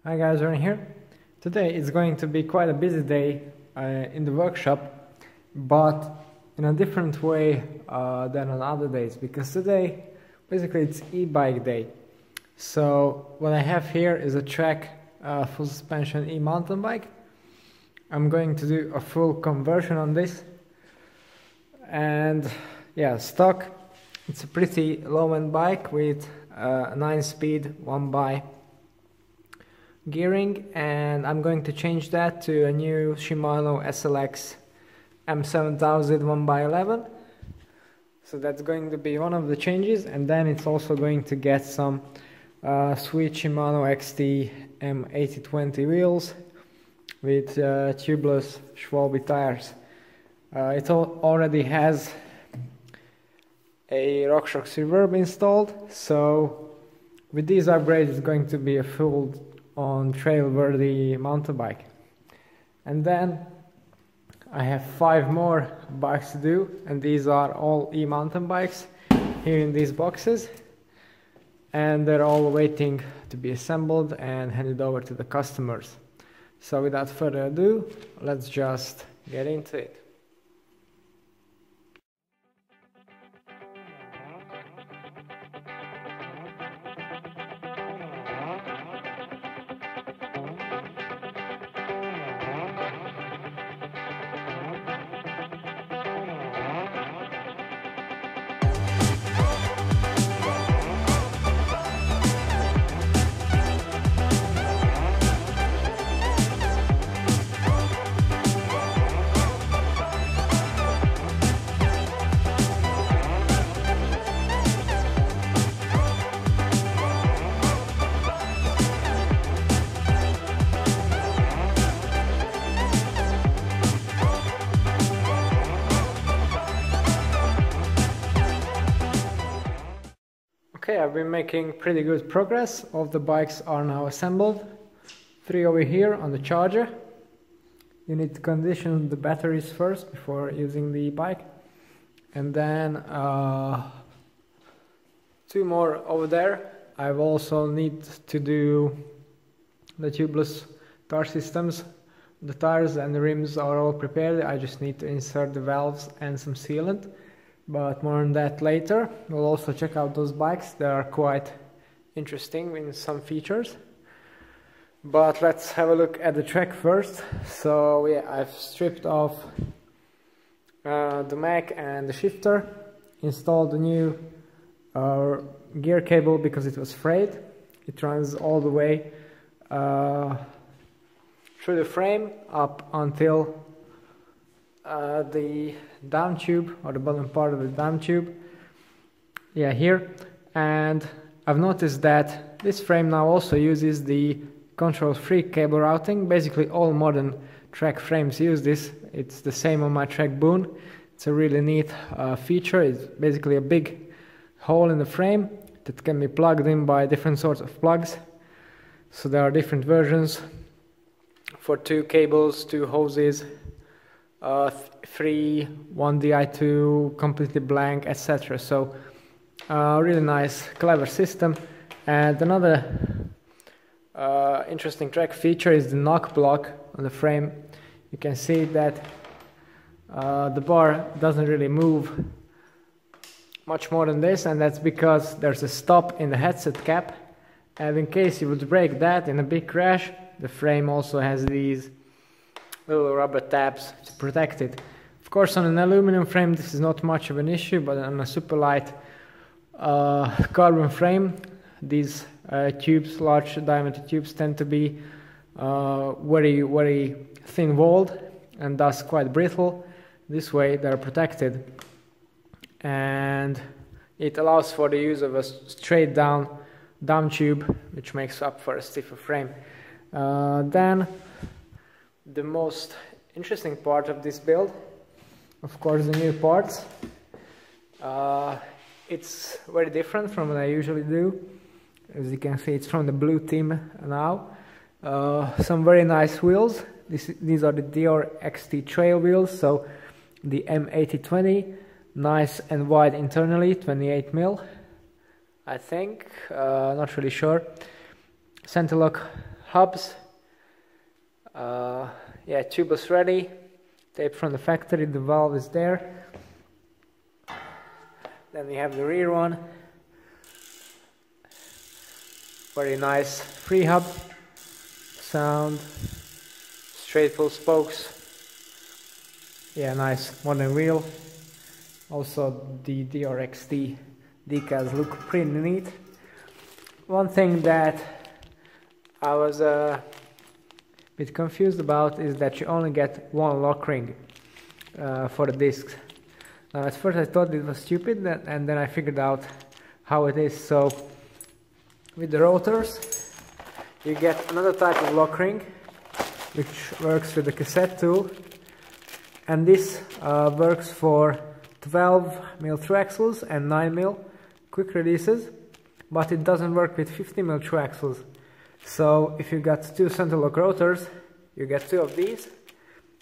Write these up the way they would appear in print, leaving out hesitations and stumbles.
Hi guys, Aaron here. Today is going to be quite a busy day in the workshop, but in a different way than on other days, because today basically it's e-bike day. So what I have here is a Trek full suspension e-mountain bike. I'm going to do a full conversion on this, and yeah, stock. It's a pretty low-end bike with 9-speed 1x gearing, and I'm going to change that to a new Shimano SLX M7000 1x11. So that's going to be one of the changes, and then it's also going to get some sweet Shimano XT M8020 wheels with tubeless Schwalbe tires. It already has a RockShox Reverb installed, so with these upgrades it's going to be a full on trail worthy mountain bike. And then I have 5 more bikes to do, and these are all e-mountain bikes here in these boxes, and they're all waiting to be assembled and handed over to the customers. So without further ado, let's just get into it. Okay, I've been making pretty good progress. All the bikes are now assembled. 3 over here on the charger. You need to condition the batteries first before using the bike. And then 2 more over there. I will also need to do the tubeless tire systems. The tires and the rims are all prepared. I just need to insert the valves and some sealant. But more on that later. We'll also check out those bikes. They are quite interesting in some features. But let's have a look at the Trek first. So yeah, I've stripped off the mag and the shifter, installed the new gear cable because it was frayed. It runs all the way through the frame up until the down tube, or the bottom part of the down tube, yeah, here. And I've noticed that this frame now also uses the control-free cable routing. Basically all modern Trek frames use this. It's the same on my Trek Boon. It's a really neat feature. It's basically a big hole in the frame that can be plugged in by different sorts of plugs. So there are different versions for 2 cables, 2 hoses, 3, 1 Di2, completely blank, etc. So really nice, clever system. And another interesting Trek feature is the knock block on the frame. You can see that the bar doesn't really move much more than this, and that's because there's a stop in the headset cap, and in case you would break that in a big crash, the frame also has these little rubber tabs to protect it. Of course, on an aluminum frame this is not much of an issue, but on a super light carbon frame, these tubes, large diameter tubes, tend to be very thin walled and thus quite brittle. This way they're protected, and it allows for the use of a straight down tube, which makes up for a stiffer frame. Then the most interesting part of this build, of course, the new parts. It's very different from what I usually do. As you can see, it's from the Blue Team now. Some very nice wheels. These are the Dior XT trail wheels, so the M8020, nice and wide internally, 28mm, I think, not really sure. Center lock hubs. Yeah, tubeless ready, tape from the factory, the valve is there. Then we have the rear one, very nice free hub, sound, straight full spokes, yeah, nice modern wheel. Also the DRXT decals look pretty neat. One thing that I was bit confused about is that you only get one lock ring for the discs. Now at first I thought it was stupid, and then I figured out how it is. So with the rotors you get another type of lock ring which works with the cassette tool, and this works for 12mm through axles and 9mm quick releases, but it doesn't work with 50mm through axles. So if you got two center lock rotors, you get two of these,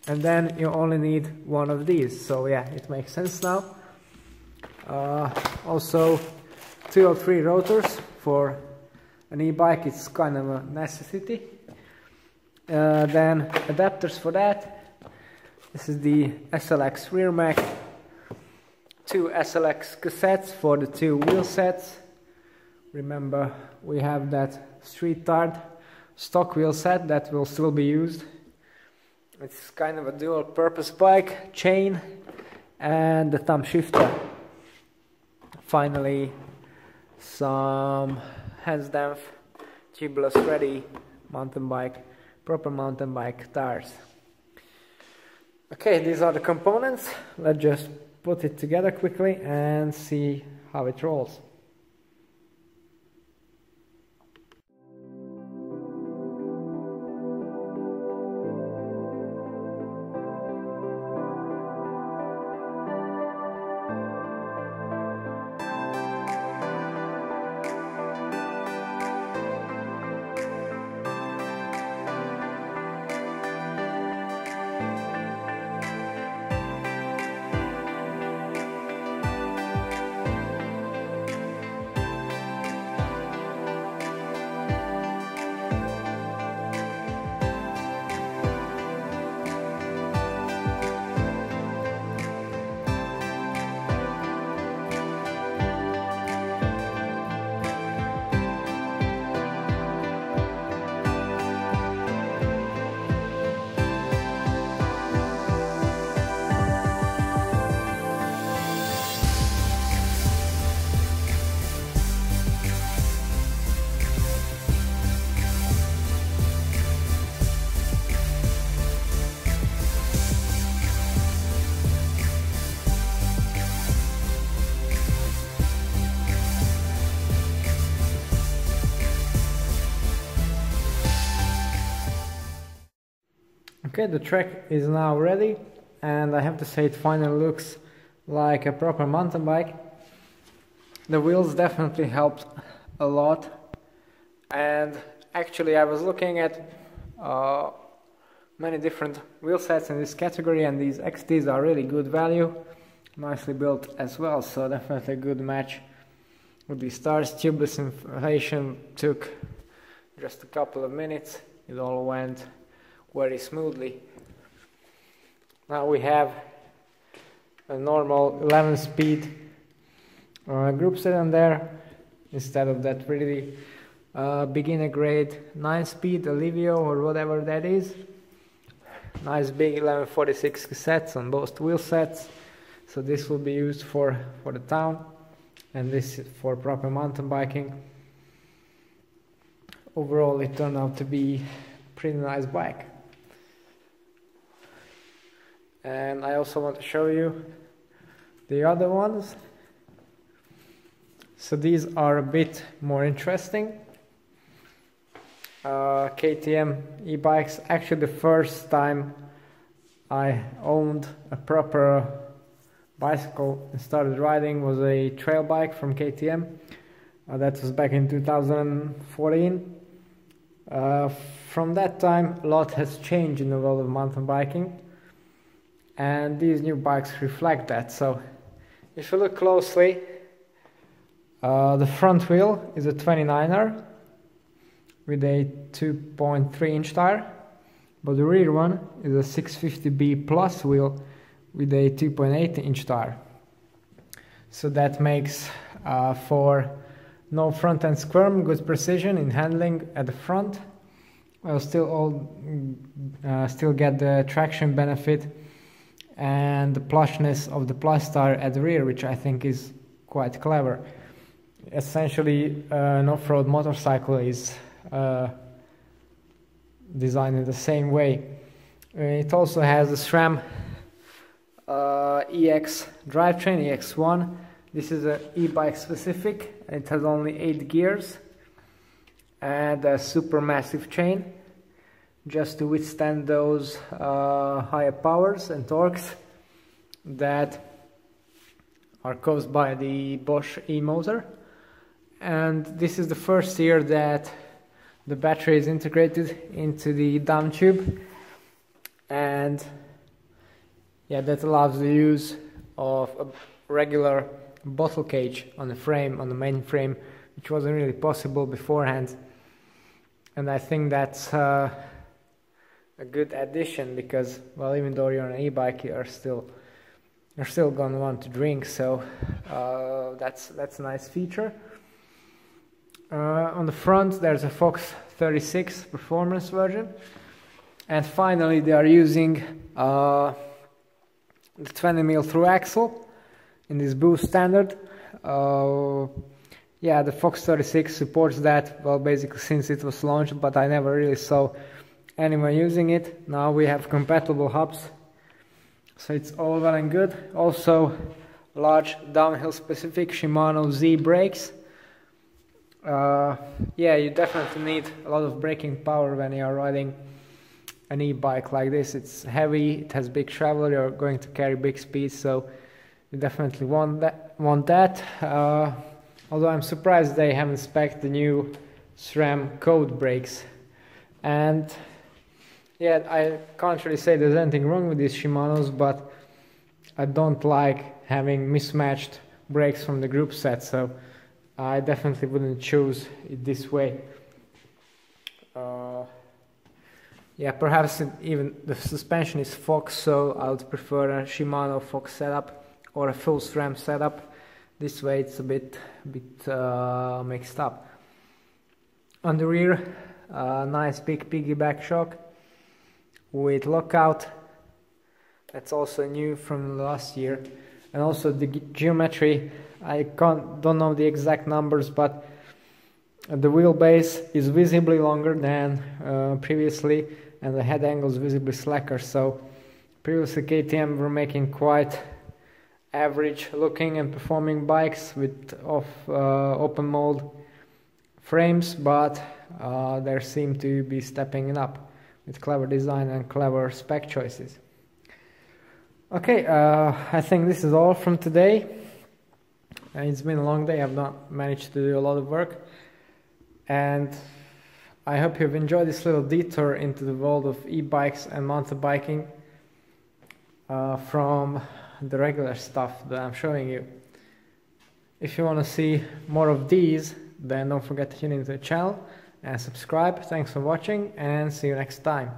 and then you only need one of these. So yeah, it makes sense now. Also 2 or 3 rotors for an e-bike, it's kind of a necessity. Then adapters for that. This is the SLX rear mac, 2 SLX cassettes for the 2 wheel sets. Remember, we have that street tard stock wheel set that will still be used. It's kind of a dual purpose bike, chain and the thumb shifter. Finally, some Hansdampf tubeless ready mountain bike, proper mountain bike tires. Okay, these are the components. Let's just put it together quickly and see how it rolls. Okay, the track is now ready, and I have to say it finally looks like a proper mountain bike. The wheels definitely helped a lot, and actually I was looking at many different wheel sets in this category, and these XTs are really good value, nicely built as well, so definitely a good match with these tires. Tubeless inflation took just a couple of minutes, it all went very smoothly. Now we have a normal 11-speed group set on there instead of that really beginner grade 9-speed Alivio or whatever that is. Nice big 1146 cassettes on both wheel sets, so this will be used for the town, and this is for proper mountain biking. Overall it turned out to be a pretty nice bike. And I also want to show you the other ones. So these are a bit more interesting. KTM e-bikes. Actually the first time I owned a proper bicycle and started riding was a trail bike from KTM. That was back in 2014. From that time a lot has changed in the world of mountain biking, and these new bikes reflect that. So if you look closely, the front wheel is a 29er with a 2.3 inch tire, but the rear one is a 650B Plus wheel with a 2.8 inch tire. So that makes for no front end squirm, good precision in handling at the front. I'll still get the traction benefit and the plushness of the Plus tire at the rear, which I think is quite clever. Essentially, an off-road motorcycle is designed in the same way. It also has the SRAM EX drivetrain, EX1. This is an e-bike specific. It has only 8 gears and a super massive chain just to withstand those higher powers and torques that are caused by the Bosch e-motor. And this is the first year that the battery is integrated into the down tube, and yeah, that allows the use of a regular bottle cage on the frame, on the main frame, which wasn't really possible beforehand. And I think that's a good addition, because, well, even though you're on an e-bike, you're still gonna want to drink, so that's a nice feature. On the front there's a Fox 36 performance version, and finally they are using the 20mm through axle in this Boost standard. Yeah, the Fox 36 supports that, well, basically since it was launched, but I never really saw anyone using it. Now we have compatible hubs, so it's all well and good. Also large downhill specific Shimano Z brakes. Yeah, you definitely need a lot of braking power when you are riding an e-bike like this. It's heavy, it has big travel, you're going to carry big speeds, so you definitely want that. Although I'm surprised they haven't spec'd the new SRAM code brakes. And yeah, I can't really say there's anything wrong with these Shimanos, but I don't like having mismatched brakes from the group set, so I definitely wouldn't choose it this way. Yeah, perhaps even the suspension is Fox, so I would prefer a Shimano Fox setup or a full SRAM setup. This way it's a bit mixed up. On the rear, nice big piggyback shock with lockout. That's also new from last year. And also the geometry, I don't know the exact numbers, but the wheelbase is visibly longer than previously, and the head angle is visibly slacker. So previously KTM were making quite average looking and performing bikes with open mold frames, but they seem to be stepping it up with clever design and clever spec choices. Okay, I think this is all from today. It's been a long day, I've not managed to do a lot of work, and I hope you've enjoyed this little detour into the world of e-bikes and mountain biking from the regular stuff that I'm showing you. If you want to see more of these, then don't forget to tune into the channel and subscribe. Thanks for watching, and see you next time.